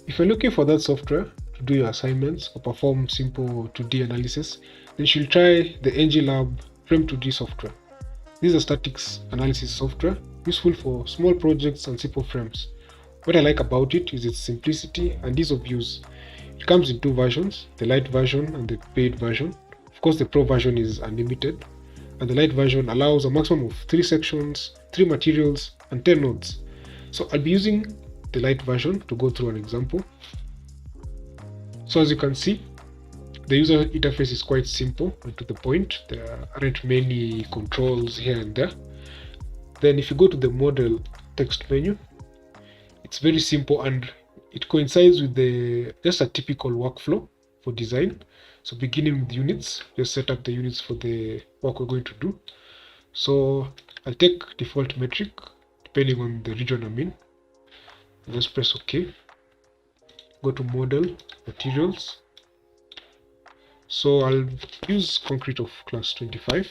If you're looking for that software to do your assignments or perform simple 2D analysis, then you should try the NGLab Frame 2D software. This is a statics analysis software useful for small projects and simple frames. What I like about it is its simplicity and ease of use. It comes in two versions, the light version and the paid version. Of course, the pro version is unlimited, and the light version allows a maximum of 3 sections, 3 materials, and 10 nodes. So I'll be using the light version to go through an example. So as you can see, the user interface is quite simple and to the point. There aren't many controls here and there. Then if you go to the model text menu, it's very simple and it coincides with just a typical workflow for design. So beginning with units, just set up the units for the work we're going to do. So I'll take default metric depending on the region I'm in. Just press OK. Go to model, materials. So I'll use concrete of class 25.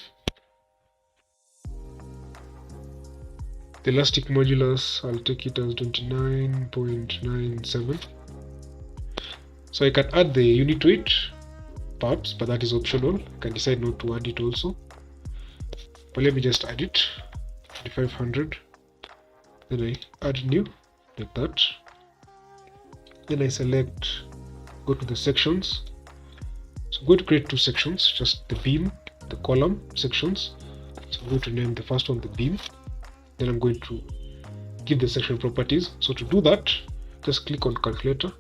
The elastic modulus, I'll take it as 29.97. So I can add the unit weight, perhaps, but that is optional. I can decide not to add it also. But let me just add it, 2500. Then I add new, like that. Then I select, go to the sections. So I'm going to create 2 sections, just the beam, the column sections. So I'm going to name the first one the beam. Then I'm going to give the section properties. So to do that, just click on calculator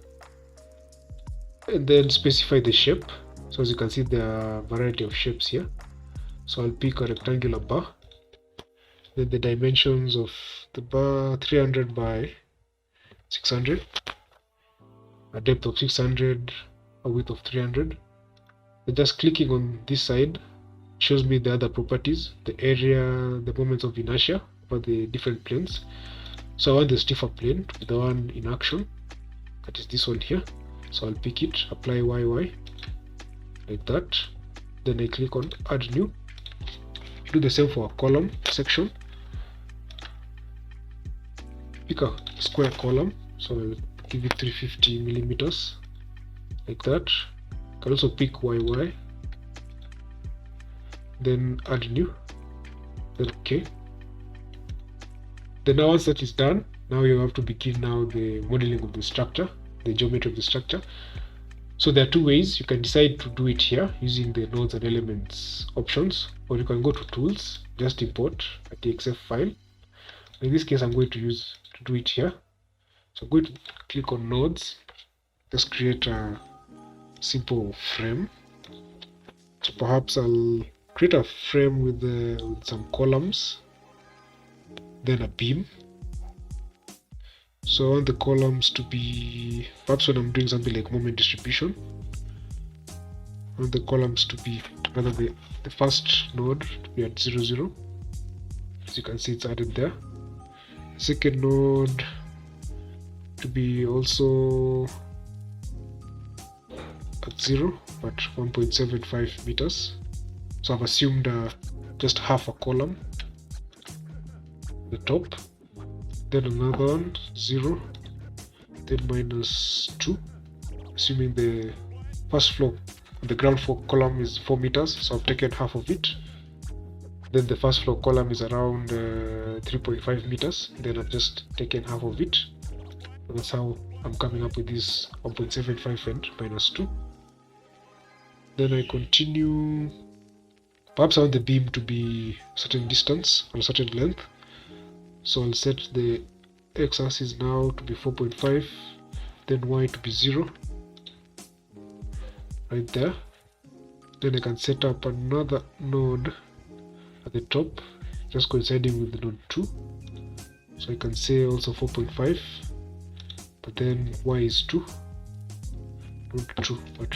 and then specify the shape. So as you can see, there are a variety of shapes here. So I'll pick a rectangular bar. Then the dimensions of the bar, 300 by 600, a depth of 600, a width of 300. Then just clicking on this side shows me the other properties, the area, the moments of inertia for the different planes. So I want the stiffer plane to be the one in action, that is this one here. So I'll pick it, apply YY, like that. Then I click on add new. Do the same for a column section. Pick a square column, so I'll give it 350 millimeters, like that. You can also pick YY, then add new, then OK. Then now once that is done, now you have to begin now the modeling of the structure, the geometry of the structure. So there are 2 ways. You can decide to do it here using the nodes and elements options, or you can go to tools, just import a TXF file. In this case, I'm going to do it here. So I'm going to click on nodes, just create a simple frame. So perhaps I'll create a frame with some columns, then a beam. So I want the columns to be, perhaps when I'm doing something like moment distribution, I want the columns to be, rather the first node to be at 0, 0. As you can see, it's added there. Second node to be also at 0, but 1.75 meters. So I've assumed just half a column, the top, then another one, 0, then -2, assuming the first floor, the ground floor column is 4 meters, so I've taken half of it. Then the first floor column is around 3.5 meters, then I've just taken half of it. And that's how I'm coming up with this 1.75 and -2. Then I continue. Perhaps I want the beam to be a certain distance or a certain length. So I'll set the x-axis now to be 4.5, then y to be 0, right there. Then I can set up another node at the top, just coinciding with the node 2. So I can say also 4.5, but then y is 2, not 2, but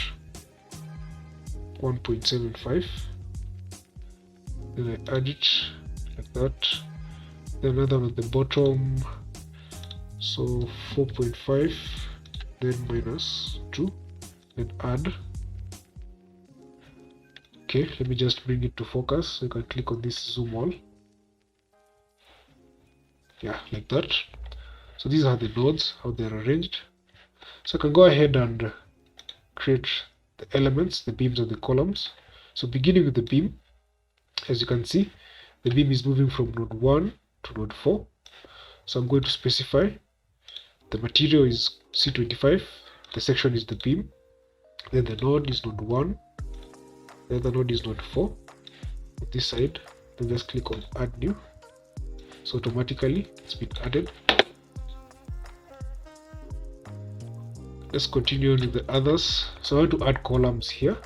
1.75. Then I add it like that. Then another one at the bottom, so 4.5, then -2, then add. Okay, let me just bring it to focus so you can click on this zoom all. Yeah, like that. So these are the nodes, how they're arranged. So I can go ahead and create the elements, the beams and the columns. So beginning with the beam, as you can see, the beam is moving from node 1 to node 4. So I'm going to specify the material is C25, the section is the beam, then the node is node 1, the other node is node 4 on this side. Then just click on add new. So automatically it's been added. Let's continue with the others. So I want to add columns here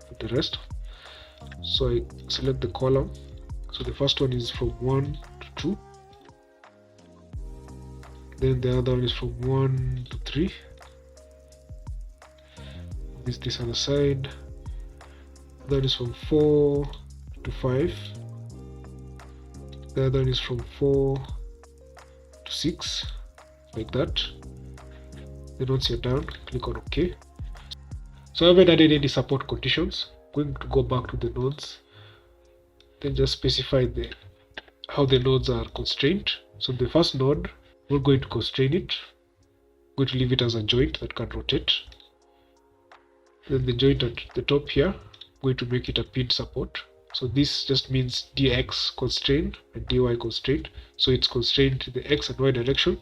with the rest. So I select the column. So the first one is from 1 to 2. Then the other one is from 1 to 3. This other side. That is from 4 to 5. The other one is from 4 to 6, like that. Then once you're done, click on OK. So I haven't added any support conditions. I'm going to go back to the nodes. Then just specify how the nodes are constrained. So the first node, we're going to constrain it. I'm going to leave it as a joint that can rotate. Then the joint at the top here, I'm going to make it a pin support. So this just means dx constrained and dy constrained. So it's constrained to the x and y direction,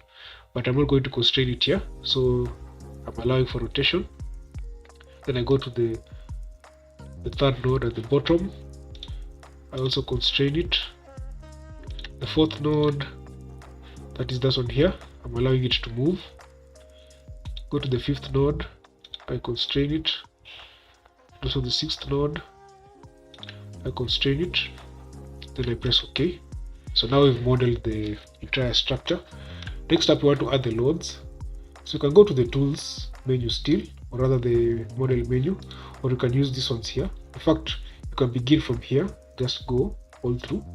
but I'm not going to constrain it here. So I'm allowing for rotation. Then I go to the third node at the bottom. I also constrain it. The fourth node, that is this one here, I'm allowing it to move. Go to the fifth node, I constrain it. Also the sixth node, I constrain it. Then I press OK. So now we've modeled the entire structure. Next up, we want to add the loads. So you can go to the tools menu still, or rather the model menu, or you can use these ones here. In fact, you can begin from here, just go all through.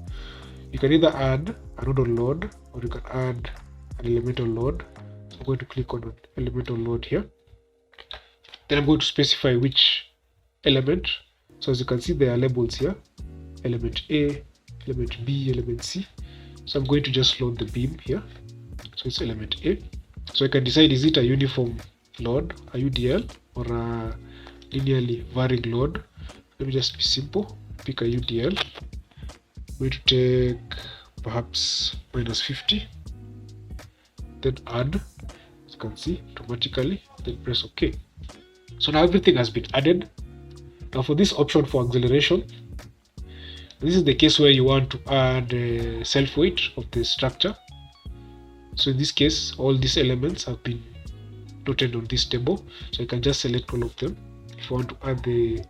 You can either add a nodal load, or you can add an elemental load. So I'm going to click on an elemental load here. Then I'm going to specify which element. So as you can see, there are labels here: element A, element B, element C. So I'm going to just load the beam here. So it's element A. So I can decide, is it a uniform load, a UDL, or a linearly varying load. Let me just be simple, pick a UDL. I'm going to take perhaps -50, then add, as you can see, automatically, then press OK. So now everything has been added. Now for this option for acceleration, this is the case where you want to add a self weight of the structure. So in this case, all these elements have been noted on this table. So I can just select all of them. If I want to add the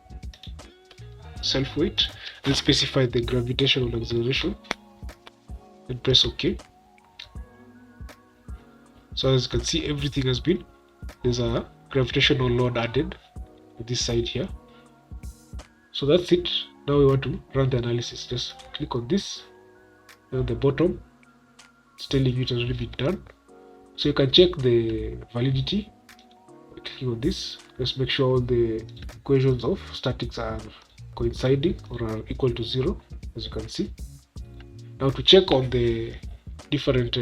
self weight, then specify the gravitational acceleration and press OK. So as you can see, everything has been, there's a gravitational load added on this side here. So that's it. Now we want to run the analysis. Just click on this, and at the bottom it's telling you it has already been done. So you can check the validity by clicking on this. Just make sure all the equations of statics are coinciding or are equal to 0, as you can see. Now to check on the different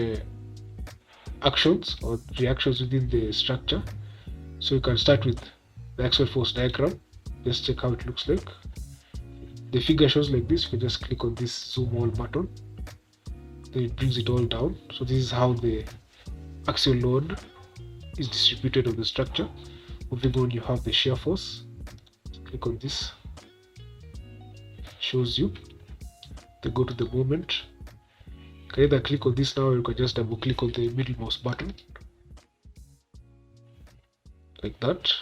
actions or reactions within the structure, so you can start with the axial force diagram. Just check how it looks like. The figure shows like this. You can just click on this zoom all button, then it brings it all down. So this is how the axial load is distributed on the structure. Moving on, you have the shear force. Click on this, shows you. Then go to the moment. You can either click on this now, or you can just double click on the middlemost button, like that.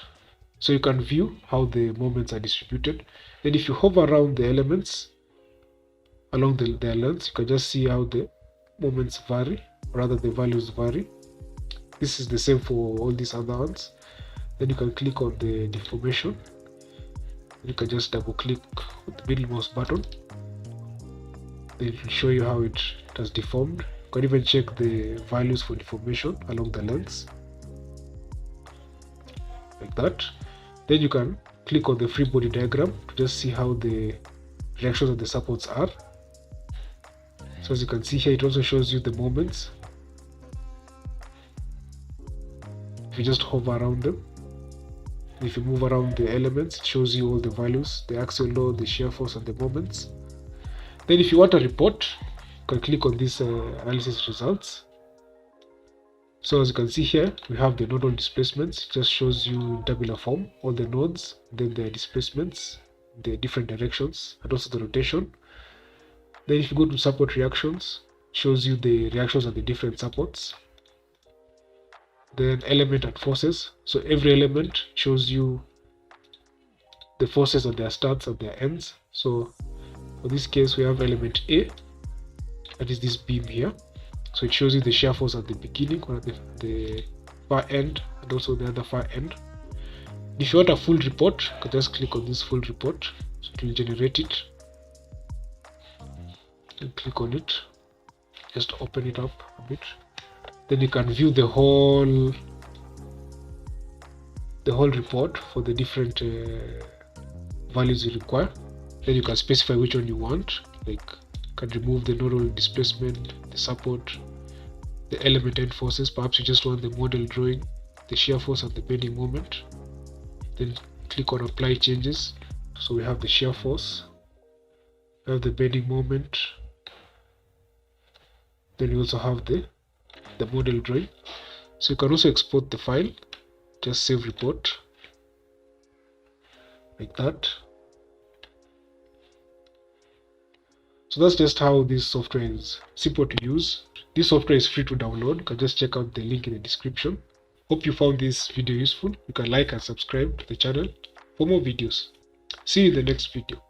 So you can view how the moments are distributed. Then if you hover around the elements along their lengths, you can just see how the moments vary, or rather the values vary. This is the same for all these other ones. Then you can click on the deformation. You can just double click on the middlemost button. Then it will show you how it has deformed. You can even check the values for deformation along the lengths, like that. Then you can click on the free body diagram to just see how the reactions of the supports are. So as you can see here, it also shows you the moments you just hover around them, if you move around the elements, it shows you all the values, the axial load, the shear force, and the moments. Then if you want a report, you can click on this analysis results. So as you can see here, we have the nodal displacements. It just shows you in tabular form all the nodes, then the displacements, the different directions, and also the rotation. Then if you go to support reactions, it shows you the reactions at the different supports. Then element and forces. So every element shows you the forces at their starts and their ends. So for this case, we have element A, that is this beam here. So it shows you the shear force at the beginning or at the far end, and also the other far end. If you want a full report, you can just click on this full report. So it will generate it. And click on it. Just open it up a bit. Then you can view the whole report for the different values you require. Then you can specify which one you want. Like, you can remove the nodal displacement, the support, the element end forces. Perhaps you just want the model drawing, the shear force, and the bending moment. Then click on apply changes. So we have the shear force, we have the bending moment. Then you also have the model drawing. So you can also export the file, just save report like that. So that's just how this software is simple to use. This software is free to download. You can just check out the link in the description. Hope you found this video useful. You can like and subscribe to the channel for more videos. See you in the next video.